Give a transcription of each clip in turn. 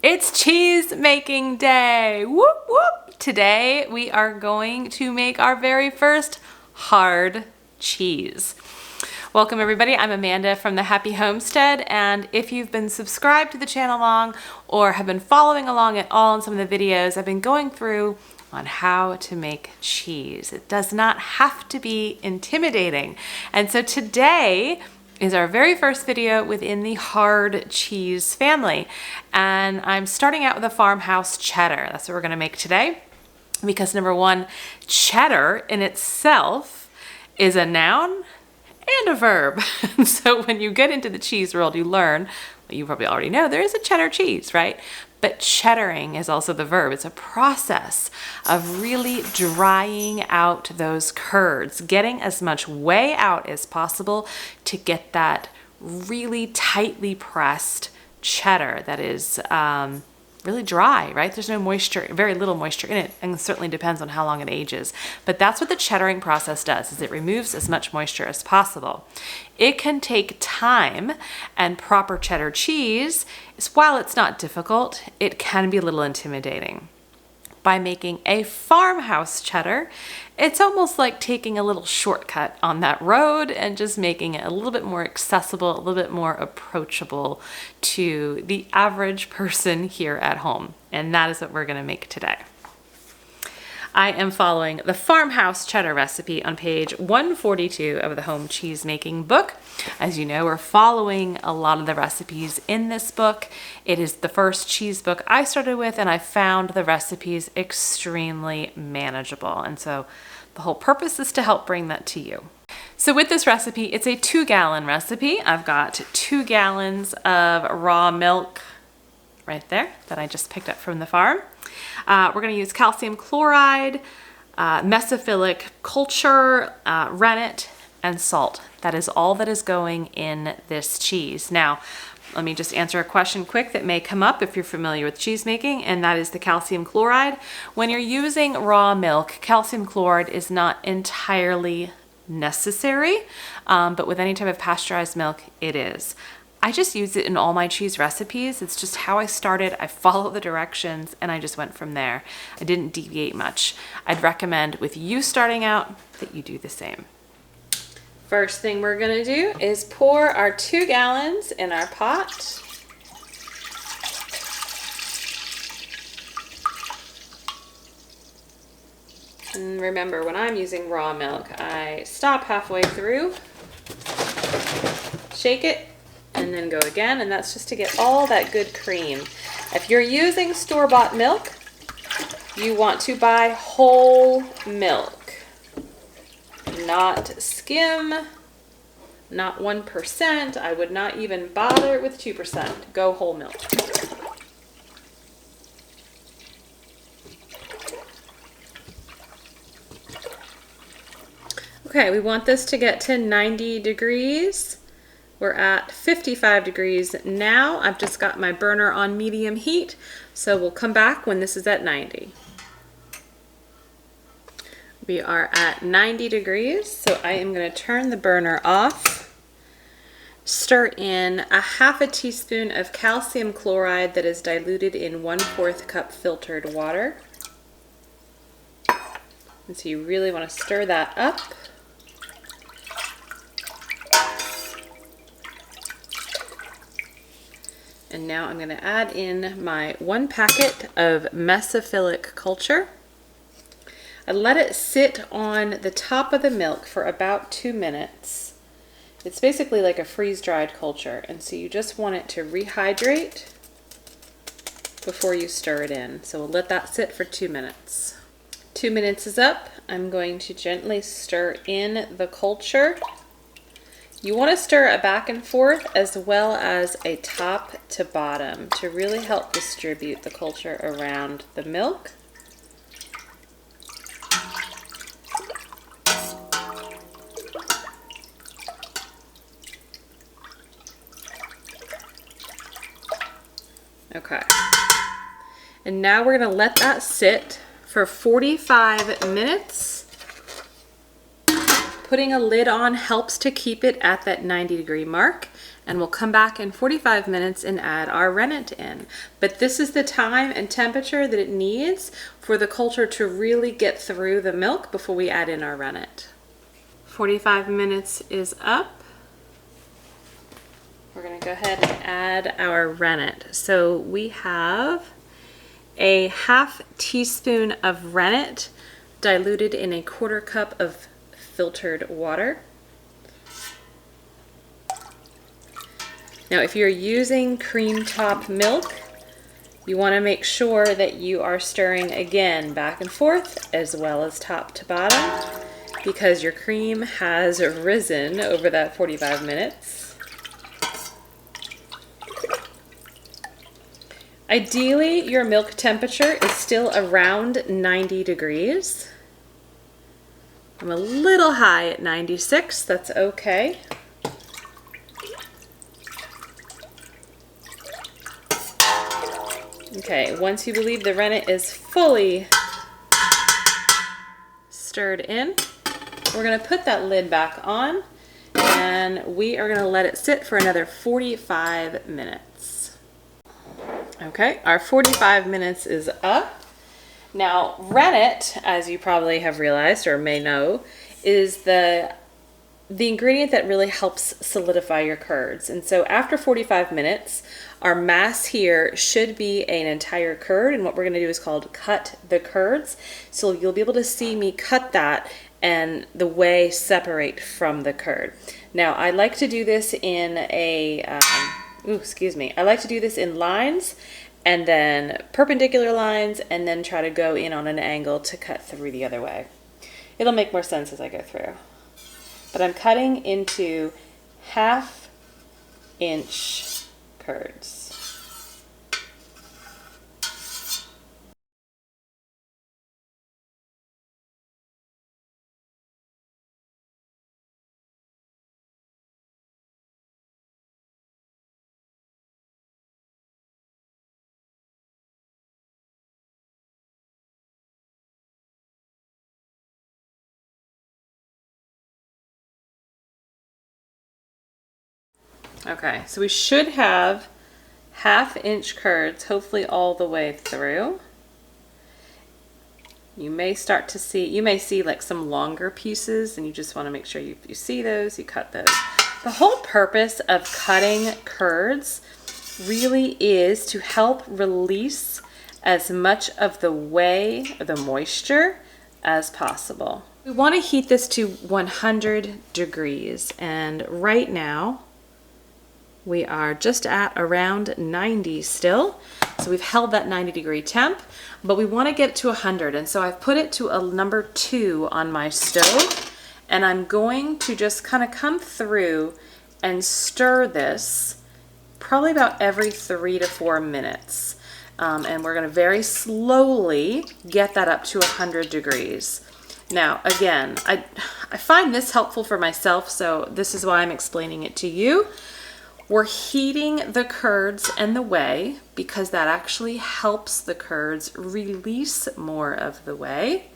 It's cheese making day. Whoop whoop. Today we are going to make our very first hard cheese. Welcome everybody, I'm Amanda from the Happy Homestead, and if you've been subscribed to the channel long or have been following along at all in some of the videos, I've been going through on how to make cheese. It does not have to be intimidating. And so today is our very first video within the hard cheese family. And I'm starting out with a Farmhouse cheddar. That's what we're gonna make today. Because number one, cheddar in itself is a noun and a verb. So when you get into the cheese world, you learn, well, you probably already know, there is a cheddar cheese, right? But cheddaring is also the verb. It's a process of really drying out those curds, getting as much whey out as possible to get that really tightly pressed cheddar that is really dry, right? There's no moisture, very little moisture in it, and it certainly depends on how long it ages. But that's what the cheddaring process does, is it removes as much moisture as possible. It can take time, and proper cheddar cheese, while it's not difficult, it can be a little intimidating. By making a farmhouse cheddar, it's almost like taking a little shortcut on that road and just making it a little bit more accessible, a little bit more approachable to the average person here at home. And that is what we're gonna make today. I am following the Farmhouse cheddar recipe on page 142 of the Home Cheese Making book. As you know, we're following a lot of the recipes in this book. It is the first cheese book I started with, and I found the recipes extremely manageable. And so the whole purpose is to help bring that to you. So with this recipe, it's a 2-gallon recipe. I've got 2 gallons of raw milk right there that I just picked up from the farm. We're going to use calcium chloride, mesophilic culture, rennet, and salt. That is all that is going in this cheese. Now, let me just answer a question quick that may come up if you're familiar with cheese making, and that is the calcium chloride. When you're using raw milk, calcium chloride is not entirely necessary, but with any type of pasteurized milk, it is. I just use it in all my cheese recipes. It's just how I started. I followed the directions and I just went from there. I didn't deviate much. I'd recommend with you starting out that you do the same. First thing we're gonna do is pour our 2 gallons in our pot. And remember, when I'm using raw milk, I stop halfway through, shake it, and then go again, and that's just to get all that good cream. If you're using store-bought milk, you want to buy whole milk, not skim, not 1%. I would not even bother with 2%. Go whole milk. Okay, we want this to get to 90 degrees. We're at 55 degrees now. I've just got my burner on medium heat, so we'll come back when this is at 90. We are at 90 degrees, so I am going to turn the burner off. Stir in a half a teaspoon of calcium chloride that is diluted in 1/4 cup filtered water. And so you really want to stir that up. And now I'm going to add in my 1 packet of mesophilic culture. I let it sit on the top of the milk for about 2 minutes. It's basically like a freeze-dried culture, and so you just want it to rehydrate before you stir it in. So we'll let that sit for 2 minutes. 2 minutes is up. I'm going to gently stir in the culture. You want to stir it back and forth as well as a top to bottom to really help distribute the culture around the milk. Okay. And now we're going to let that sit for 45 minutes. Putting a lid on helps to keep it at that 90-degree mark. and we'll come back in 45 minutes and add our rennet in. But this is the time and temperature that it needs for the culture to really get through the milk before we add in our rennet. 45 minutes is up. We're going to go ahead and add our rennet. So we have a ½ teaspoon of rennet diluted in a 1/4 cup of filtered water. Now, if you're using cream top milk, you want to make sure that you are stirring again back and forth as well as top to bottom, because your cream has risen over that 45 minutes. Ideally, your milk temperature is still around 90 degrees. I'm a little high at 96, that's okay. Okay, once you believe the rennet is fully stirred in, we're going to put that lid back on and we are going to let it sit for another 45 minutes. Okay, our 45 minutes is up. Now, rennet, as you probably have realized or may know, is the ingredient that really helps solidify your curds. And so after 45 minutes, our mass here should be an entire curd, and what we're going to do is called cut the curds. So you'll be able to see me cut that and the whey separate from the curd. Now, I like to do this in I like to do this in lines and then perpendicular lines, and then try to go in on an angle to cut through the other way. It'll make more sense as I go through. But I'm cutting into 1/2 inch curds. Okay, so we should have 1/2 inch curds, hopefully all the way through. You may see like some longer pieces, and you just want to make sure you see those, you cut those. The whole purpose of cutting curds really is to help release as much of the whey, or the moisture, as possible. We want to heat this to 100 degrees, and right now we are just at around 90 still. So we've held that 90-degree temp, but we want to get to 100. And so I've put it to a number 2 on my stove, and I'm going to just kind of come through and stir this probably about every 3 to 4 minutes. And we're going to very slowly get that up to 100 degrees. Now, again, I find this helpful for myself, so this is why I'm explaining it to you. We're heating the curds and the whey because that actually helps the curds release more of the whey.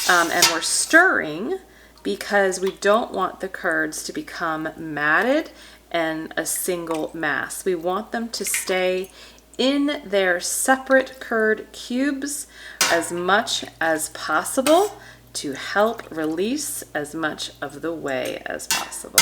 And we're stirring because we don't want the curds to become matted and a single mass. We want them to stay in their separate curd cubes as much as possible to help release as much of the whey as possible.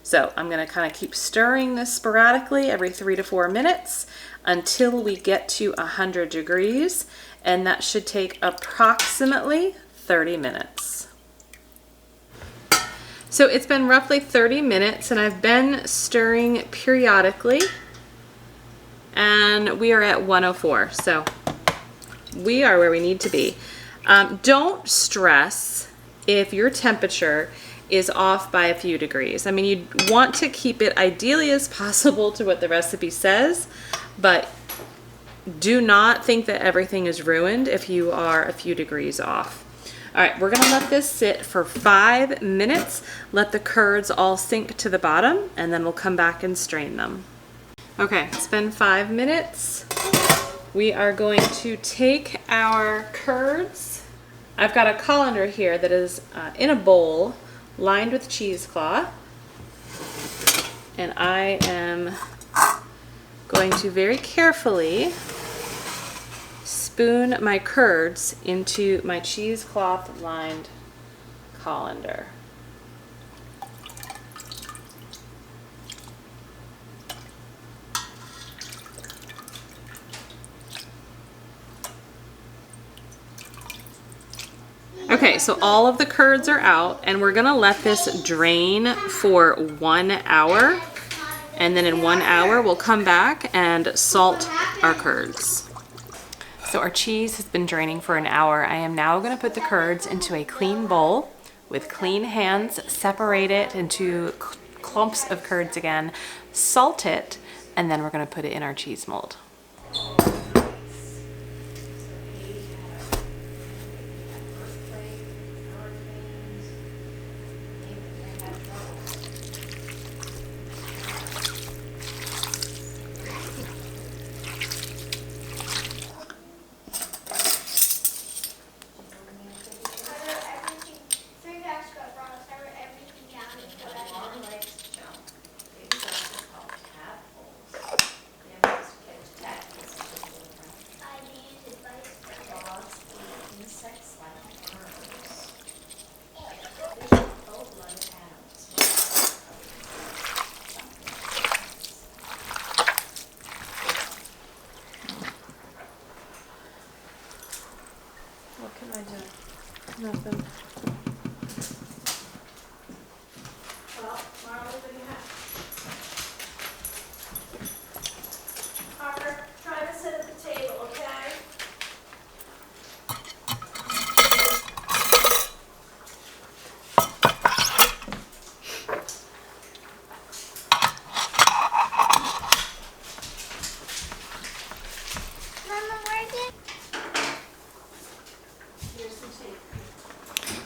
So I'm going to kind of keep stirring this sporadically every 3 to 4 minutes until we get to 100 degrees, and that should take approximately 30 minutes. So it's been roughly 30 minutes, and I've been stirring periodically, and we are at 104, so we are where we need to be. Don't stress if your temperature is off by a few degrees. I mean, you want to keep it ideally as possible to what the recipe says, but do not think that everything is ruined if you are a few degrees off. All right, we're gonna let this sit for 5 minutes, let the curds all sink to the bottom, and then we'll come back and strain them. Okay, it's been 5 minutes. We are going to take our curds. I've got a colander here that is in a bowl lined with cheesecloth, And I am going to very carefully spoon my curds into my cheesecloth lined colander. Okay, so all of the curds are out, and we're gonna let this drain for 1 hour, and then in 1 hour we'll come back and salt our curds. So our cheese has been draining for an hour. I am now gonna put the curds into a clean bowl with clean hands, separate it into clumps of curds again, salt it, and then we're gonna put it in our cheese mold. What can I do? Nothing. Well, Marley, what do you have? Harper, try to sit at the table, okay?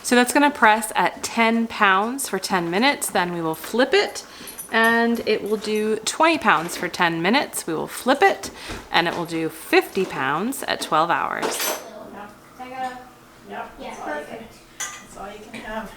So that's going to press at 10 pounds for 10 minutes. Then we will flip it and it will do 20 pounds for 10 minutes. We will flip it and it will do 50 pounds at 12 hours. Yep, that's perfect. That's all you can have.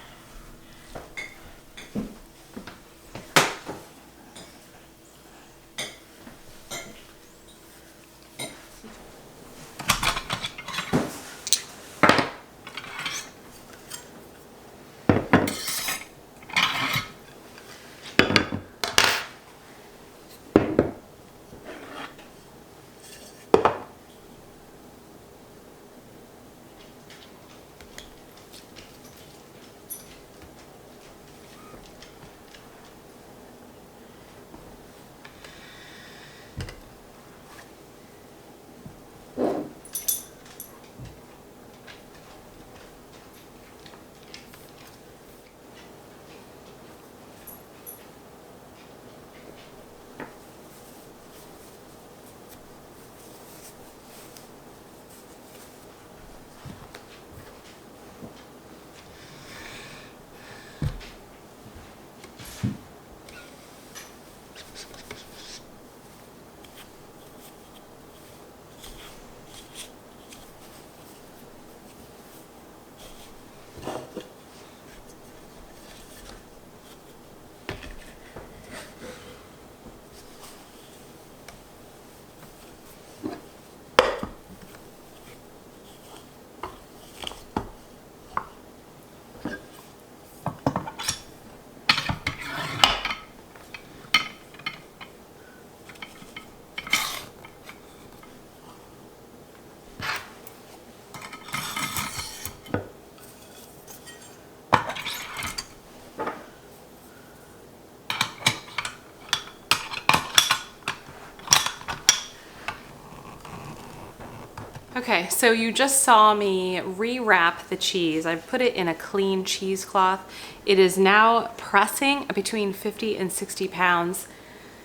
Okay, so you just saw me rewrap the cheese. I put it in a clean cheesecloth. It is now pressing between 50 and 60 pounds.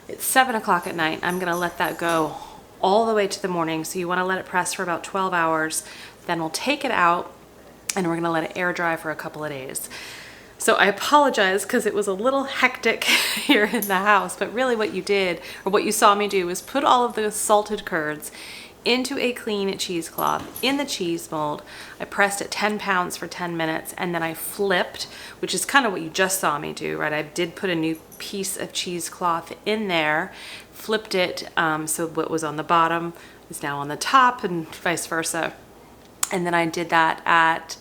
It's 7 o'clock at night. I'm gonna let that go all the way to the morning. So you wanna let it press for about 12 hours. Then we'll take it out and we're gonna let it air dry for a couple of days. So I apologize because it was a little hectic here in the house, but really what you did, or what you saw me do, was put all of the salted curds into a clean cheesecloth in the cheese mold. I pressed it 10 pounds for 10 minutes, and then I flipped, which is kind of what you just saw me do, right? I did put a new piece of cheesecloth in there, flipped it, so what was on the bottom is now on the top, and vice versa. And then I did that at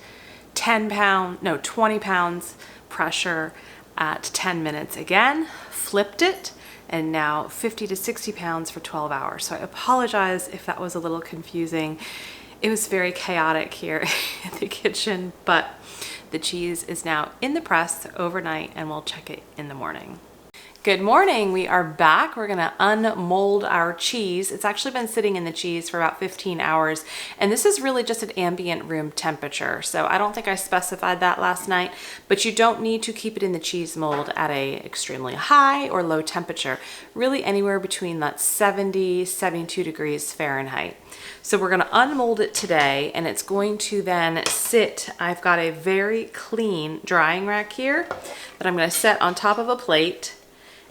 20 pounds pressure at 10 minutes again, flipped it, and now 50 to 60 pounds for 12 hours. So I apologize if that was a little confusing. It was very chaotic here in the kitchen, but the cheese is now in the press overnight, and we'll check it in the morning. Good morning, we are back. We're gonna unmold our cheese. It's actually been sitting in the cheese for about 15 hours, and this is really just at ambient room temperature. So I don't think I specified that last night, but you don't need to keep it in the cheese mold at a extremely high or low temperature, really anywhere between that 70, 72 degrees Fahrenheit. So we're gonna unmold it today, and it's going to then sit, I've got a very clean drying rack here that I'm gonna set on top of a plate,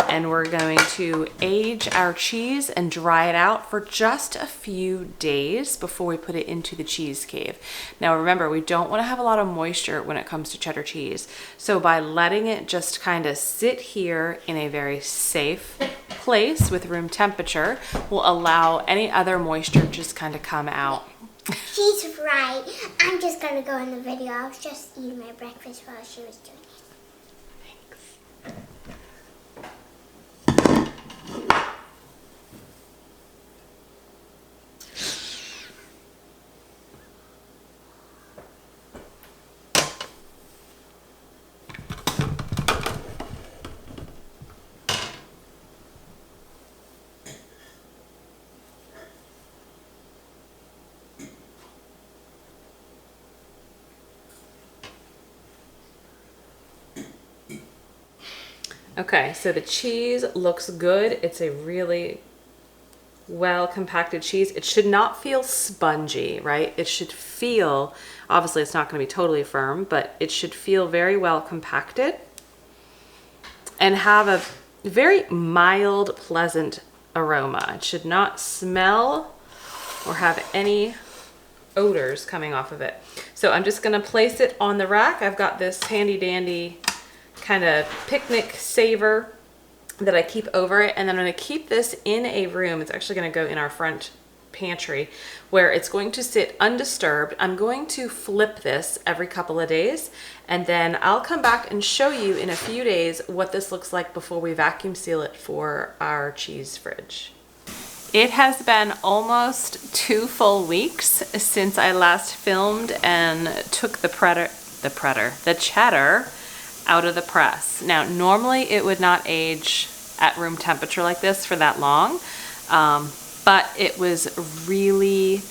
and we're going to age our cheese and dry it out for just a few days before we put it into the cheese cave. Now remember, we don't want to have a lot of moisture when it comes to cheddar cheese. So by letting it just kind of sit here in a very safe place with room temperature will allow any other moisture just kind of come out. She's right. I'm just going to go in the video. I was just eating my breakfast while she was doing it. Okay, so the cheese looks good. It's a really well compacted cheese. It should not feel spongy, right? It should feel, obviously it's not going to be totally firm, but it should feel very well compacted and have a very mild, pleasant aroma. It should not smell or have any odors coming off of it. So I'm just going to place it on the rack. I've got this handy dandy kind of picnic saver that I keep over it, and then I'm going to keep this in a room. It's actually going to go in our front pantry where it's going to sit undisturbed. I'm going to flip this every couple of days, and then I'll come back and show you in a few days what this looks like before we vacuum seal it for our cheese fridge. It has been almost 2 full weeks since I last filmed and took the cheddar out of the press. Now, normally it would not age at room temperature like this for that long, but it was really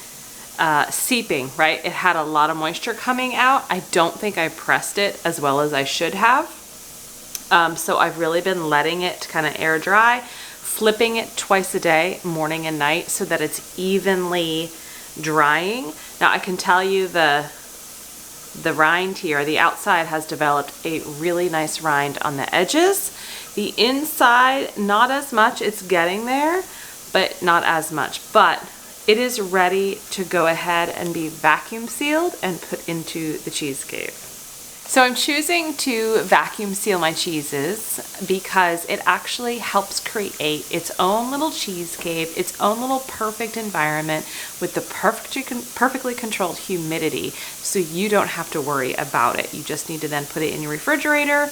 seeping, right? It had a lot of moisture coming out. I don't think I pressed it as well as I should have. So I've really been letting it kind of air dry, flipping it twice a day, morning and night, so that it's evenly drying. Now I can tell you the rind here, the outside has developed a really nice rind on the edges. The inside, not as much. It's getting there, but not as much. But it is ready to go ahead and be vacuum sealed and put into the cheese cave. So I'm choosing to vacuum seal my cheeses because it actually helps create its own little cheese cave, its own little perfect environment with the perfectly controlled humidity, so you don't have to worry about it. You just need to then put it in your refrigerator.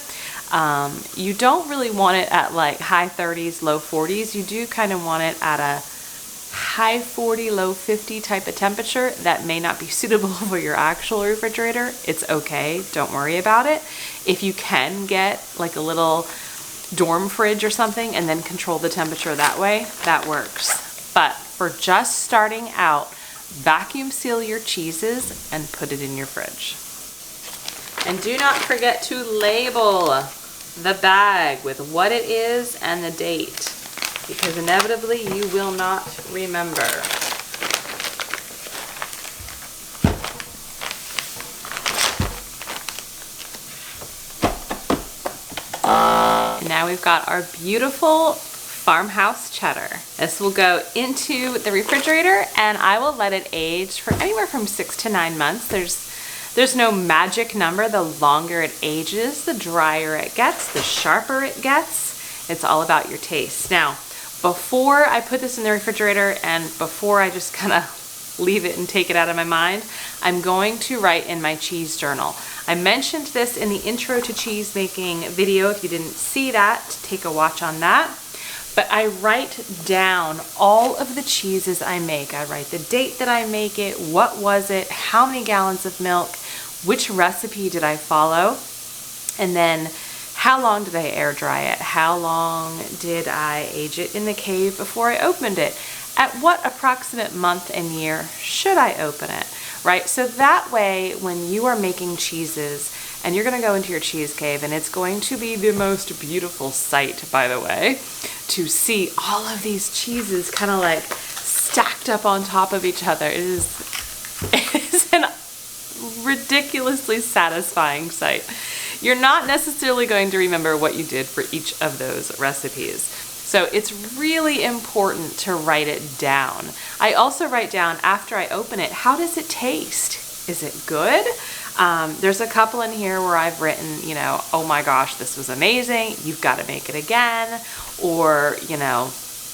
You don't really want it at like high 30s, low 40s. You do kind of want it at a high 40, low 50 type of temperature. That may not be suitable for your actual refrigerator. It's okay, don't worry about it. If you can get like a little dorm fridge or something and then control the temperature that way, that works. But for just starting out, vacuum seal your cheeses and put it in your fridge. And do not forget to label the bag with what it is and the date, because inevitably you will not remember. And now we've got our beautiful Farmhouse cheddar. This will go into the refrigerator and I will let it age for anywhere from 6 to 9 months. There's no magic number. The longer it ages, the drier it gets, the sharper it gets. It's all about your taste. Now, before I put this in the refrigerator and before I just kind of leave it and take it out of my mind, I'm going to write in my cheese journal. I mentioned this in the intro to cheese making video. If you didn't see that, take a watch on that. But I write down all of the cheeses I make. I write the date that I make it, what was it, how many gallons of milk, which recipe did I follow, and then how long did I air dry it? How long did I age it in the cave before I opened it? At what approximate month and year should I open it, right? So that way, when you are making cheeses and you're gonna go into your cheese cave, and it's going to be the most beautiful sight, by the way, to see all of these cheeses kind of like stacked up on top of each other. It is an ridiculously satisfying sight. You're not necessarily going to remember what you did for each of those recipes. So it's really important to write it down. I also write down after I open it, how does it taste? Is it good? There's a couple in here where I've written, you know, oh my gosh, this was amazing. You've got to make it again. Or, you know,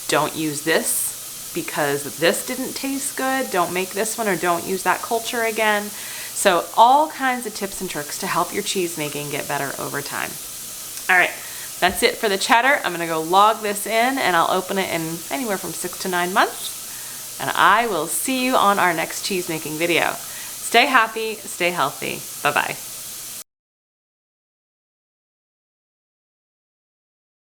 don't use this because this didn't taste good. Don't make this one, or don't use that culture again. So all kinds of tips and tricks to help your cheese making get better over time. All right. That's it for the cheddar. I'm gonna go log this in and I'll open it in anywhere from 6 to 9 months. And I will see you on our next cheese making video. Stay happy, stay healthy. Bye-bye.